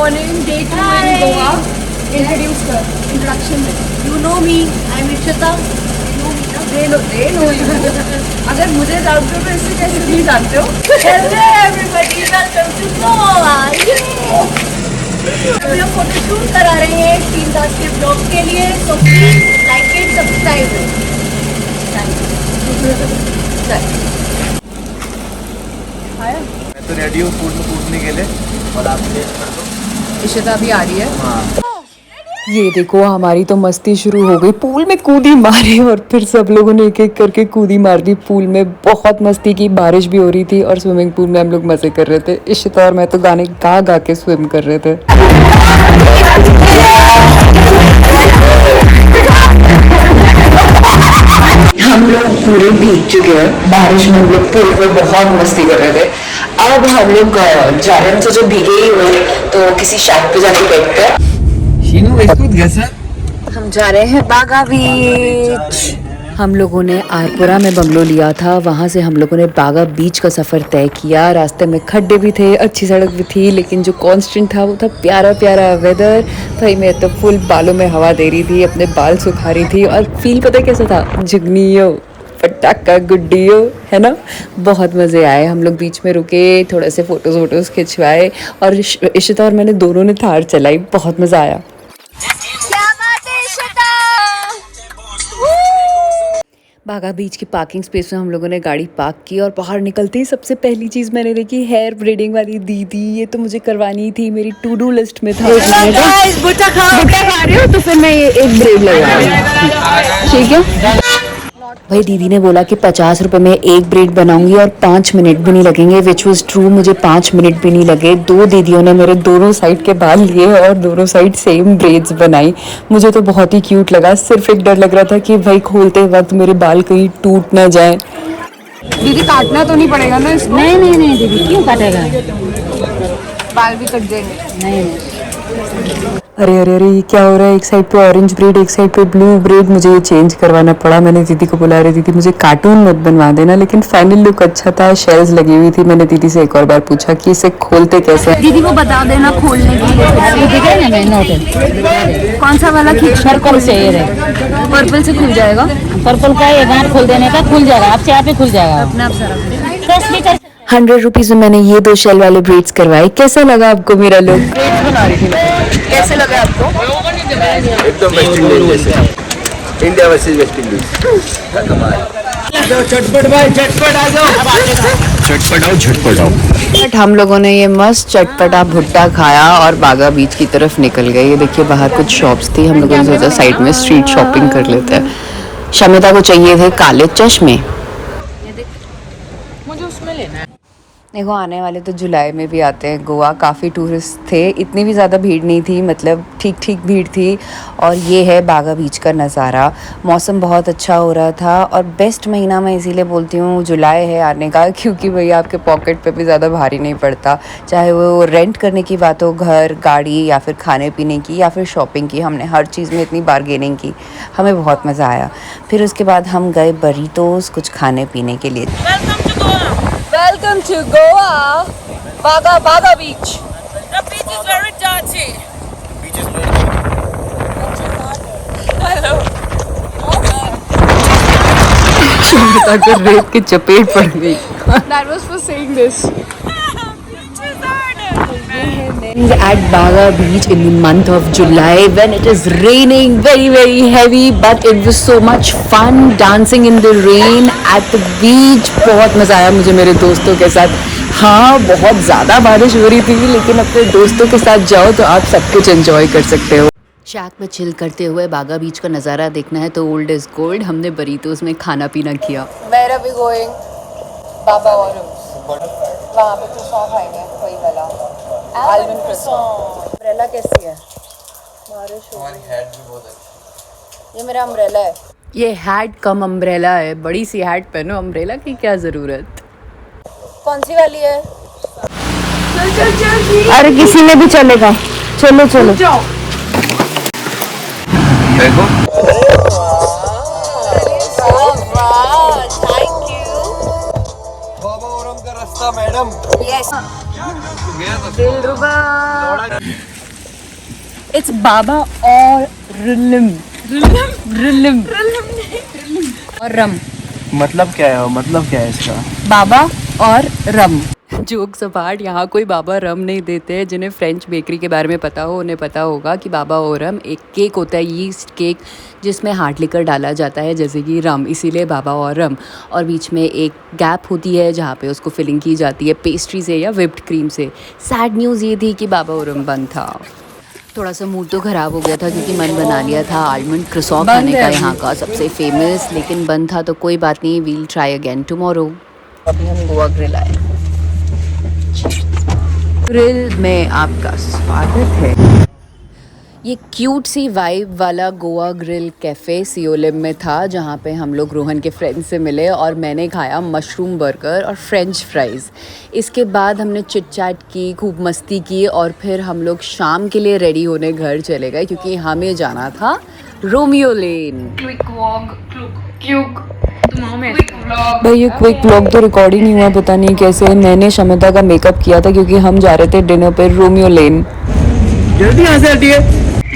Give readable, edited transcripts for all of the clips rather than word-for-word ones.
morning, day 2 in Goa. Introduction. You know me, I'm Ikshita. They know you. अगर मुझे जानते हो तो इससे कैसे नहीं जानते हो? Hello everybody, welcome to Goa. हम लोग फोटोशूट करा रहे हैं टीम दास के ब्लॉग के लिए, तो please like it, subscribe it. मैं तो रेडी हूँ फूड में कूदने के लिए और आप टेस्ट कर दो। इशिता अभी आ रही है। हाँ ये देखो हमारी तो मस्ती शुरू हो गई। पूल में कूदी मारी और फिर सब लोगों ने एक एक करके कूदी मार दी। पूल में बहुत मस्ती की, बारिश भी हो रही थी और स्विमिंग पूल में हम लोग मज़े कर रहे थे। इशिता और मैं तो गाने गा गा के स्विम कर रहे थे। हम लोग पूरे भीग चुके हैं बारिश में। हम लोग पूल में बहुत मस्ती कर रहे थे। अब हम लोग जा रहे हैं, तो जो भीगे ही हुए तो किसी शैक पे जाके बैठते हैं। हम जा रहे हैं बागा बीच। हम लोगों ने आरपुरा में बंगलो लिया था, वहाँ से हम लोगों ने बागा बीच का सफ़र तय किया। रास्ते में खड्डे भी थे, अच्छी सड़क भी थी, लेकिन जो कांस्टेंट था वो था प्यारा प्यारा वेदर। भाई मैं तो फुल बालों में हवा दे रही थी, अपने बाल सुखा रही थी और फील पता कैसा था, जुगनियो पटाखा गुड्डियो, है ना। बहुत मज़े आए। हम लोग बीच में रुके, थोड़े से फ़ोटोज़ खिंचवाए और इशिता और मैंने दोनों ने थार चलाई। बहुत मज़ा आया। बागा बीच की पार्किंग स्पेस में हम लोगों ने गाड़ी पार्क की और बाहर निकलते ही सबसे पहली चीज़ मैंने देखी हेयर ब्रीडिंग वाली दीदी। ये तो मुझे करवानी थी, मेरी टू डू लिस्ट में था। बुट्टा खा रही हो तो फिर मैं ये एक ब्रेड लगा रही हूँ, ठीक है। भाई दीदी ने बोला कि 50 रुपये में एक ब्रेड बनाऊंगी और 5 मिनट भी नहीं लगेंगे, विच वॉज ट्रू। मुझे 5 मिनट भी नहीं लगे। 2 दीदियों ने मेरे दोनों साइड के बाल लिए और दोनों साइड सेम ब्रेड्स बनाई। मुझे तो बहुत ही क्यूट लगा। सिर्फ एक डर लग रहा था कि भाई खोलते वक्त मेरे बाल कहीं टूट ना जाए। दीदी काटना तो नहीं पड़ेगा ना इसको? नहीं दीदी, क्यों काटेगा? बाल भी कट जाएंगे। नहीं अरे अरे अरे ये क्या हो रहा है? एक साइड पे ऑरेंज ब्रेड, एक साइड पे ब्लू ब्रेड। मुझे ये चेंज करवाना पड़ा। मैंने दीदी को बुला रही थी, मुझे कार्टून मत बनवा देना, लेकिन फाइनल लुक अच्छा था। शेल्स लगी हुई थी। मैंने दीदी से एक और बार पूछा कि इसे खोलते कैसे हैं। दीदी को बता देना खोलने के लिए। कौन सा वाला खींचना? पर्पल से ये रहे, पर्पल से खुल जाएगा। पर्पल का ये गांठ खोल देने का खुल जाएगा, आपसे आप ही खुल जाएगा। अपने आप सारा 100 रुपीज़ में मैंने ये 2 शेल वाले ब्रेड्स करवाए। कैसा लगा आपको मेरा लुक? कैसे लगा आपको? एकदम वेस्ट इंडीज जैसे, इंडिया वर्सेस वेस्ट इंडीज। झटपट भाई, झटपट आ जाओ, झटपट आओ। बट हम लोगों ने ये मस्त चटपटा भुट्टा खाया और बागा बीच की तरफ निकल गए। ये देखिए बाहर कुछ शॉप्स थी, हम लोगों ने सोचा साइड में स्ट्रीट शॉपिंग कर लेते हैं। शमिता को चाहिए थे काले चश्मे। मुझे उसमें लेना है। देखो आने वाले तो जुलाई में भी आते हैं गोवा। काफ़ी टूरिस्ट थे, इतनी भी ज़्यादा भीड़ नहीं थी, मतलब ठीक ठीक भीड़ थी। और ये है बागा बीच का नज़ारा। मौसम बहुत अच्छा हो रहा था और बेस्ट महीना मैं इसीलिए बोलती हूँ जुलाई है आने का, क्योंकि भैया आपके पॉकेट पे भी ज़्यादा भारी नहीं पड़ता। चाहे वो रेंट करने की बात हो, घर, गाड़ी, या फिर खाने पीने की, या फिर शॉपिंग की। हमने हर चीज़ में इतनी बार्गेनिंग की, हमें बहुत मज़ा आया। फिर उसके बाद हम गए बरीटोस कुछ खाने पीने के लिए। Welcome to Goa, Baga Beach. The beach is very dirty. Hello. Shamita को रेत की चपेट पड़ गई। That was for saying this. At Baga Beach in the month of July when it is raining very heavy, but it was so much fun dancing in the rain at the beach. बहुत मज़ा आया मुझे मेरे दोस्तों के साथ। हाँ बहुत ज़्यादा बारिश हो रही थी, लेकिन अपने दोस्तों के साथ जाओ तो आप सब कुछ एंजॉय कर सकते हो। शैक में चिल करते हुए बागा बीच का नज़ारा देखना है तो ओल्ड इज़ गोल्ड। हमने बरीटोस में खाना पीना किया। Where are we going? Baba Orums. वहाँ पे croissant खाएंगे, वही वाला। Almond croissant. Umbrella कैसी है? बारिश हो रही है। ये मेरा अम्ब्रेला है। ये हैट कम अम्ब्रेला है। बड़ी सी हैट पहनो, अम्ब्रेला की क्या ज़रूरत। कौन सी वाली है? अरे किसी में भी चलेगा, चलो चलो। देखो Thank you. बाबा औरम का रास्ता मैडम। Yes. गया तो दिलरुबा। इट्स बाबा और रिलिम रिलिम और रम। मतलब क्या है, मतलब क्या है इसका? बाबा और रम। जोक्स अपार्ट, यहाँ कोई बाबा रम नहीं देते हैं। जिन्हें फ्रेंच बेकरी के बारे में पता हो उन्हें पता होगा कि बाबा और रम एक केक होता है, यीस्ट केक, जिसमें हार्ड लिकर डाला जाता है जैसे कि रम, इसीलिए बाबा और रम। और बीच में एक गैप होती है जहाँ पे उसको फिलिंग की जाती है पेस्ट्री से या विप्ड क्रीम से। सैड न्यूज़ ये थी कि बाबा और रम बंद था। थोड़ा सा मूड तो ख़राब हो गया था क्योंकि मन बना लिया था आलमंड क्रोसॉ खाने का, यहाँ का सबसे फेमस, लेकिन बंद था। तो कोई बात नहीं, वील ट्राई अगेन टुमारो। अभी हम गोवा ग्रिल आए। ग्रिल में आपका स्वागत है। ये क्यूट सी वाइब वाला गोवा ग्रिल कैफ़े सियोलिम में था, जहाँ पे हम लोग रोहन के फ्रेंड से मिले और मैंने खाया मशरूम बर्गर और फ्रेंच फ्राइज़। इसके बाद हमने चिट चैट की, खूब मस्ती की और फिर हम लोग शाम के लिए रेडी होने घर चले गए क्योंकि हमें जाना था रोमियो लेन। भाई ये क्विक व्लॉग तो रिकॉर्ड ही नहीं हुआ, पता नहीं कैसे। मैंने शमिता का मेकअप किया था क्योंकि हम जा रहे थे डिनर पे रोमियो लेन। जल्दी यहाँ से हटिए।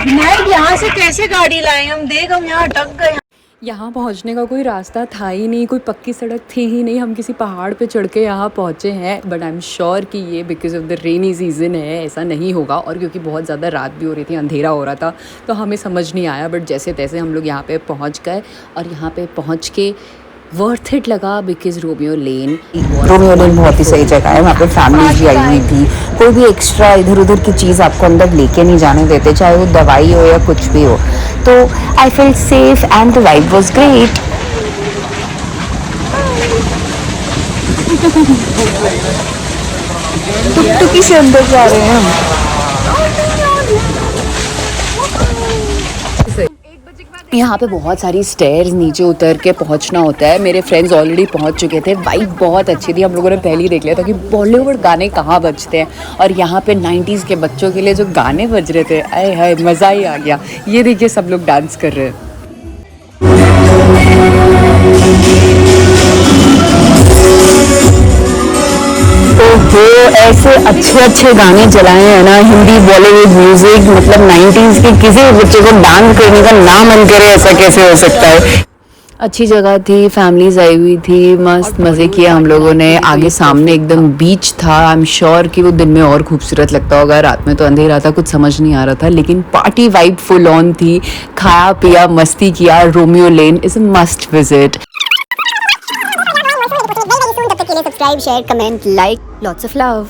विनायक यहाँ से कैसे गाड़ी लाए हम, देख हम यहाँ अटक गए। यहाँ पहुँचने का कोई रास्ता था ही नहीं, कोई पक्की सड़क थी ही नहीं। हम किसी पहाड़ पे चढ़ के यहाँ पहुँचे हैं, बट आई एम श्योर कि ये because of the rainy season है, ऐसा नहीं होगा। और क्योंकि बहुत ज़्यादा रात भी हो रही थी, अंधेरा हो रहा था, तो हमें समझ नहीं आया। बट जैसे तैसे हम लोग यहाँ पे पहुँच गए और यहाँ पे पहुँच के वर्थ इट लगा बिकॉज रोमियो लेन बहुत ही सही जगह है। वहाँ पे फैमिलीज भी आई हुई थी। कोई भी एक्स्ट्रा इधर उधर की चीज़ आपको अंदर लेके नहीं जाने देते, चाहे वो दवाई हो या कुछ भी हो। तो I feel safe and the vibe was great. टुकटुकी से अंदर जा रहे हैं हम। यहाँ पे बहुत सारी स्टेयर्स नीचे उतर के पहुँचना होता है। मेरे फ्रेंड्स ऑलरेडी पहुँच चुके थे। वाइब बहुत अच्छी थी। हम लोगों ने पहले ही देख लिया था कि बॉलीवुड गाने कहाँ बजते हैं, और यहाँ पे 90s के बच्चों के लिए जो गाने बज रहे थे, आए हाय मज़ा ही आ गया। ये देखिए सब लोग डांस कर रहे हैं। तो ऐसे अच्छे गाने चलाए हैं ना, हिंदी बॉलीवुड म्यूजिक, मतलब 90s के, किसी बच्चे को डांस करने का ना मन करे, ऐसा कैसे हो सकता है। अच्छी जगह थी, फैमिलीज आई हुई थी, मस्त मज़े किए हम लोगों ने। आगे सामने एकदम बीच था। आई एम श्योर कि वो दिन में और खूबसूरत लगता होगा, रात में तो अंधेरा था, कुछ समझ नहीं आ रहा था, लेकिन पार्टी वाइब फुल ऑन थी। खाया पिया मस्ती किया। Romeo Lane is a must visit. Subscribe, share, comment, like, lots of love.